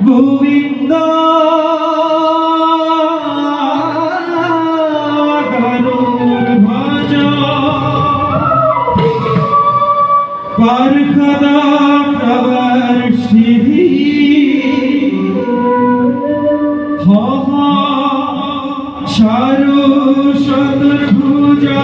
गोविंदा गरुड़ भजा परखदा प्रवर श्री शारु शतुर्भुजा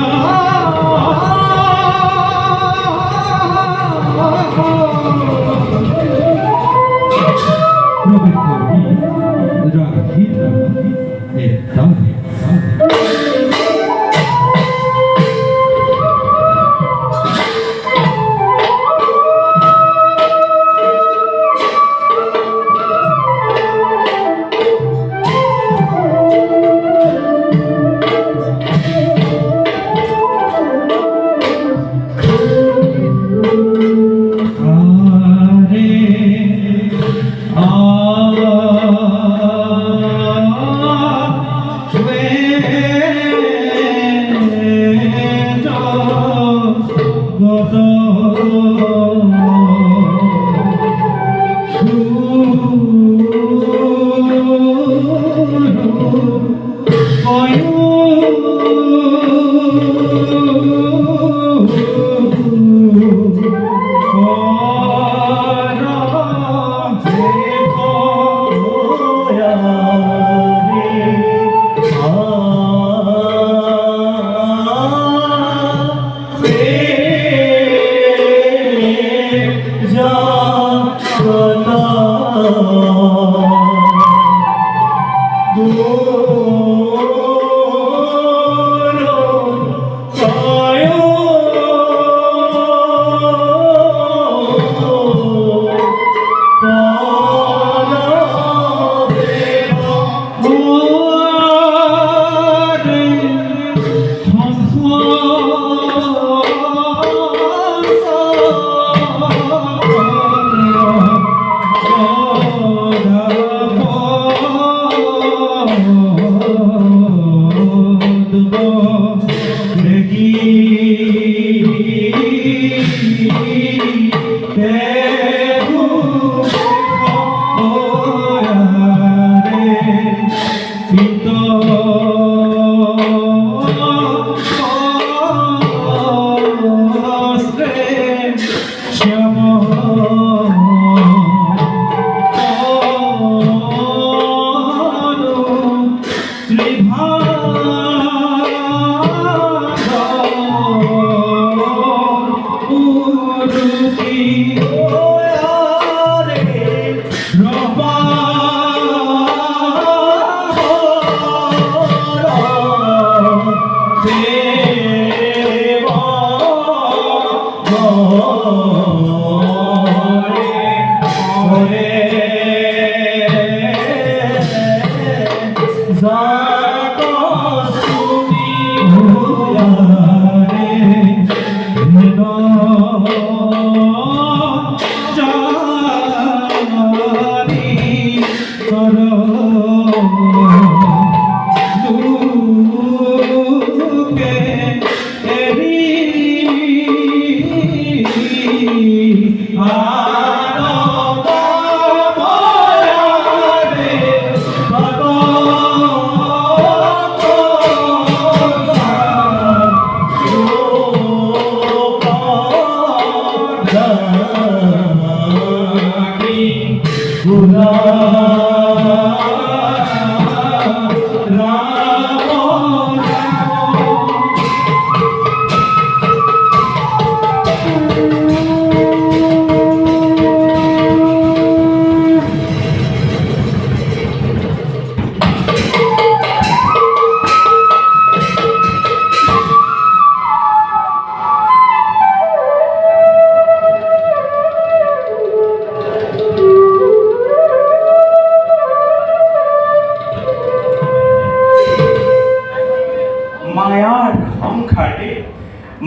সংসাৰটি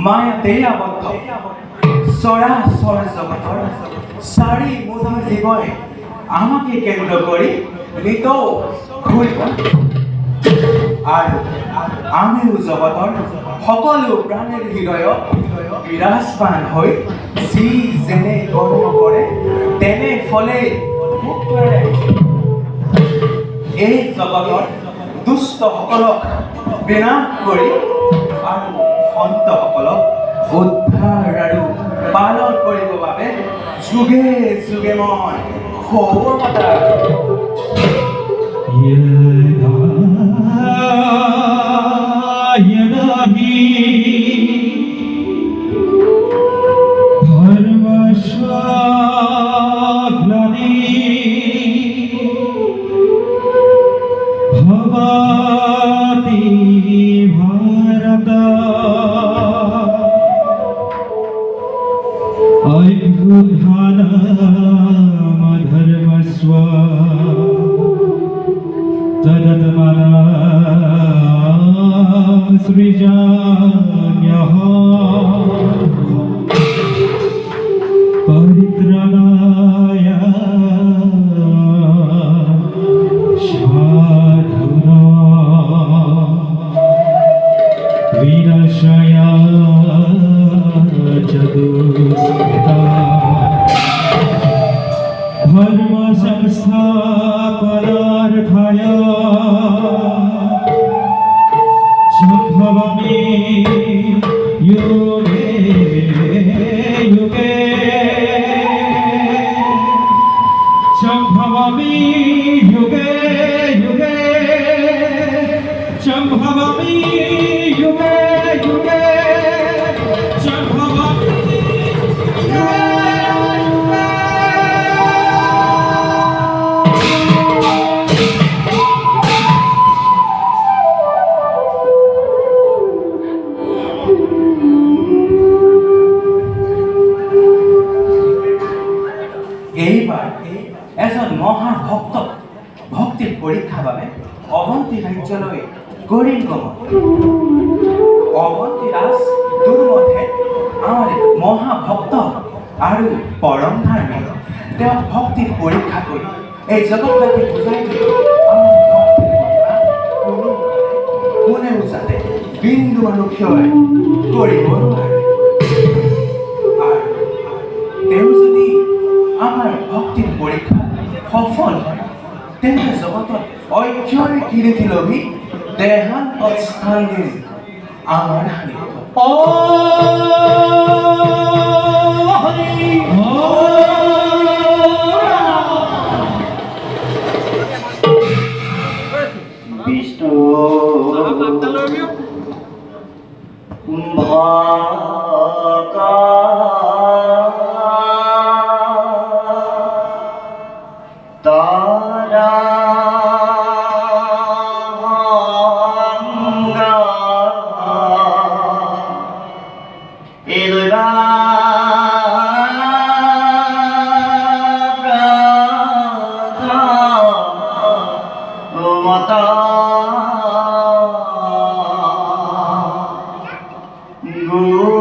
মায়াতেই আবদ্ধ চৰাচৰ জগতৰ চাৰি মুঠি জীৱই আমাকে কেন্দ্ৰ কৰি নিতৌ ঘূৰিব আৰু আমিও জগতৰ সকলো প্ৰাণীৰ হৃদয়ত বিৰাজমান হৈ যি যেনে কৰ্ম কৰে তেনে ফলে ভোগ কৰে। এই জগতৰ দুষ্টসকলক বিনাশ কৰি আৰু সন্তসকলক উদ্ধাৰ আৰু পালন কৰিবৰ বাবে যুগে যুগে মই সৌবতাৰ यदा हि धर्मस्य ग्लानिर्भवति भारत अभ्युत्थानमधर्मस्य सृजाम्यः परित्राणाय साधूनां विनाशाय च दुष्कृताम् धर्म संस्थापनार्थाय संभवामि युगे युगे संभवामि युगे युगे संभवामि युगे युगे संभवामि এইবাৰ এজন মহাভক্ত ভক্তিৰ পৰীক্ষাৰ বাবে অৱন্তী ৰাজ্যলৈ গৰিল গমন। অৱন্তী ৰাজ দুৰ্মধে আমাৰ মহাভক্ত আৰু পৰম ধাৰ্মিক তেওঁ ভক্তিৰ পৰীক্ষা কৰি এই জগতবাসীক বুজাই দিলে আমাৰ ভক্তিৰ কথা কোনেও যাতে বিন্দু ক্ষয় কৰিব নোৱাৰে। আৰু তেওঁ যদি আমাৰ ভক্তিৰ পৰীক্ষা সফল হয় তেন্তে জগতত ঐক্যৰ কীৰ্তি লভি দেহান্তত স্থান দিম আমাৰ সান্নিধ্য। বিষ্ণু তারা মাতা গুরু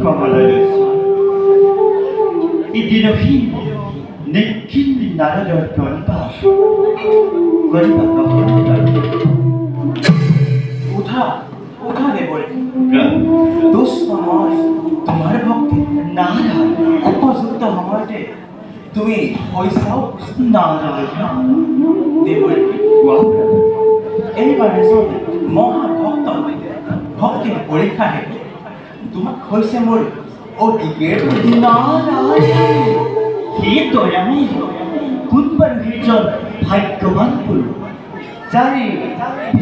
কমলালৈছে ইদিনহীন নিখিল নাৰদৰ প্ৰণিপাত গৰিবা উঠা উঠা দেৱৰী দুষ্ট মই তোমাৰ ভক্তি নাৰায়ণ উপযুক্ত সময়তে তুমি হৈছাও নাৰায়ণ দেৱৰী এইবাৰ এজন মহাভক্ত ভক্তিৰ পৰীক্ষা হেতু তোমাক হৈছে মোৰ অতিকেৰ নাৰায়ণ হে দয়াময় কোনবাৰ সেইজন ভাগ্যৱান পুৰুষ যাৰে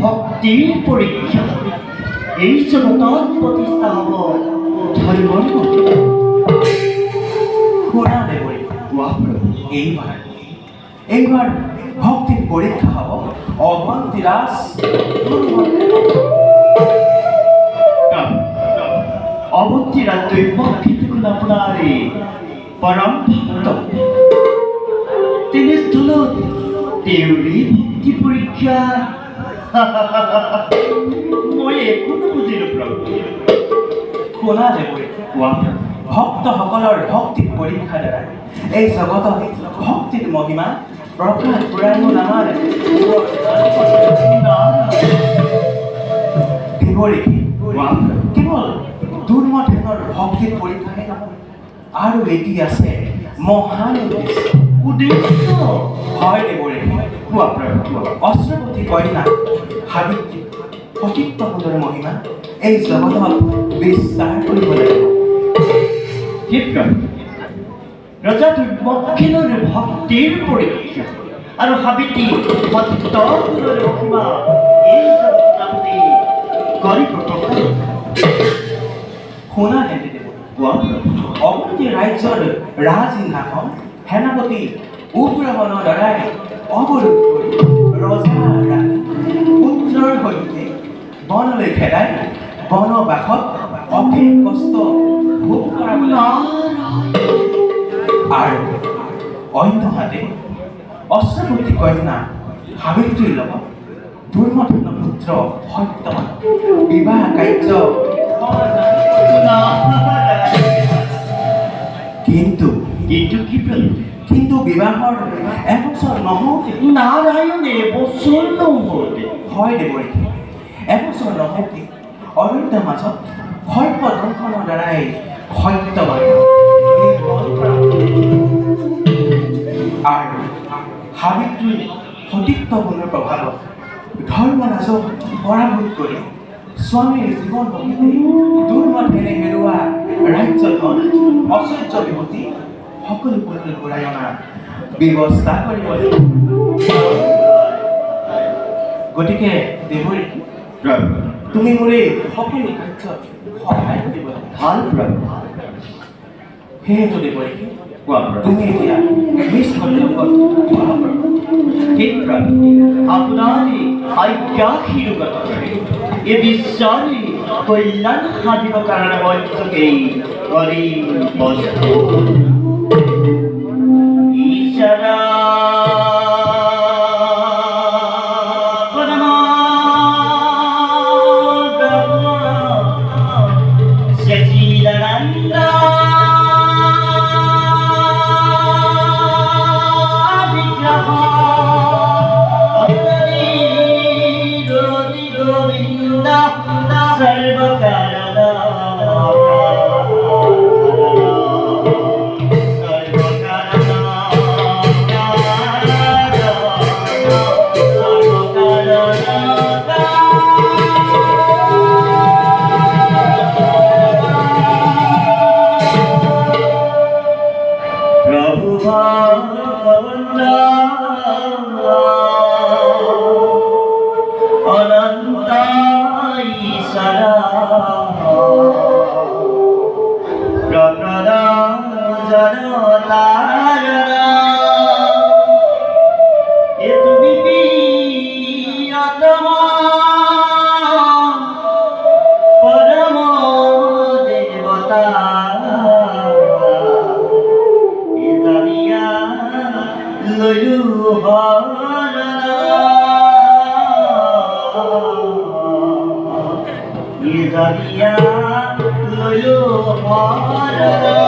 ভক্তিৰ পৰীক্ষা এই জগতত প্ৰতিষ্ঠা হ'ব ধৰ্মৰ শুনা দেৱৰী এইবাৰ ভক্তিৰ পৰীক্ষা হ'ব অৱন্তিৰাজ অৱন্তিৰাজ দৈৱকীৰ্তিগুণ আপোনাৰ পৰম ভক্ত তেনেস্থলত তেওঁৰে ভক্তি পৰীক্ষা মই একো নুবুজিলোঁ প্ৰভু শুনা দেৱৰী ভক্তসকলৰ ভক্তিৰ পৰীক্ষা দ্বাৰা এই জগতত ভক্তিৰ মহিমা প্ৰকাশ কৰাব নামাৰে দেৱৰী কেৱল দুৰ্মধনৰ ভক্তিৰ পৰীক্ষাহে নহয় আৰু এটি আছে মহান উদ্দেশ্য হয় দেৱৰী অস্ত্ৰপতি কন্যা সাবিত্ৰী সতীত্ব সুন্দৰ মহিমা এই জগতত বিস্তাৰ কৰিব লাগিব ৰজা দুৰ্মক্ষিণৰ ভক্তিৰ পৰীক্ষা আৰু সাবিত্ৰী সত্যগুণৰ মহিমা এই জগতত আপুনি কৰিব শুনা দেৱী অৱন্তী ৰাজ্যৰ ৰাজসিংহাসন সেনাপতি উগ্ৰবনৰ দ্বাৰাই অৱৰোধ কৰি ৰজা ৰাণী পুত্ৰৰ সৈতে বনলৈ খেদাই বনবাসত অশেষ কষ্ট ভোগ কৰা আৰু অন্যহাতে অস্ত্ৰপতি কন্যা সাবিত্ৰীৰ লগত দুৰ্মধন পুত্ৰ সত্যৱান বিবাহ কাৰ্য কিন্তু কিন্তু বিবাহৰ এবছৰ নহওঁতে নাৰায়ণ এবছৰ নহওঁতে হয় দেৱৰী এবছৰ নহওঁতে অৰণ্যৰ মাজত সৰ্প দংশনৰ দ্বাৰাই সত্যৱান আৰু সাবিত্ৰীৰ সতীত্ব গুণৰ প্ৰভাৱত ধৰ্মৰাজক পৰাভূত কৰি স্বামীৰ জীৱন ভক্তিতে দুৰ্মধেৰে হেৰুৱা ৰাজ্যখন ঐশ্বৰ্য বিভূতি সকলোলৈ ঘূৰাই অনাৰ ব্যৱস্থা কৰিব লাগিব গতিকে দেৱৰী তুমি মোৰ এই সকলো কাৰ্যত সহায় কৰিব ভাল সেয়েতো দেৱৰী তুমি এতিয়া নিজ কৰ্তব্যত আপোনাৰ আজ্ঞাশীৰ্গত এই বিশ্বাৰী কল্যাণ সাধিব কাৰণে মধ্যকেই কৰি ঈশ্বৰা ভাৰত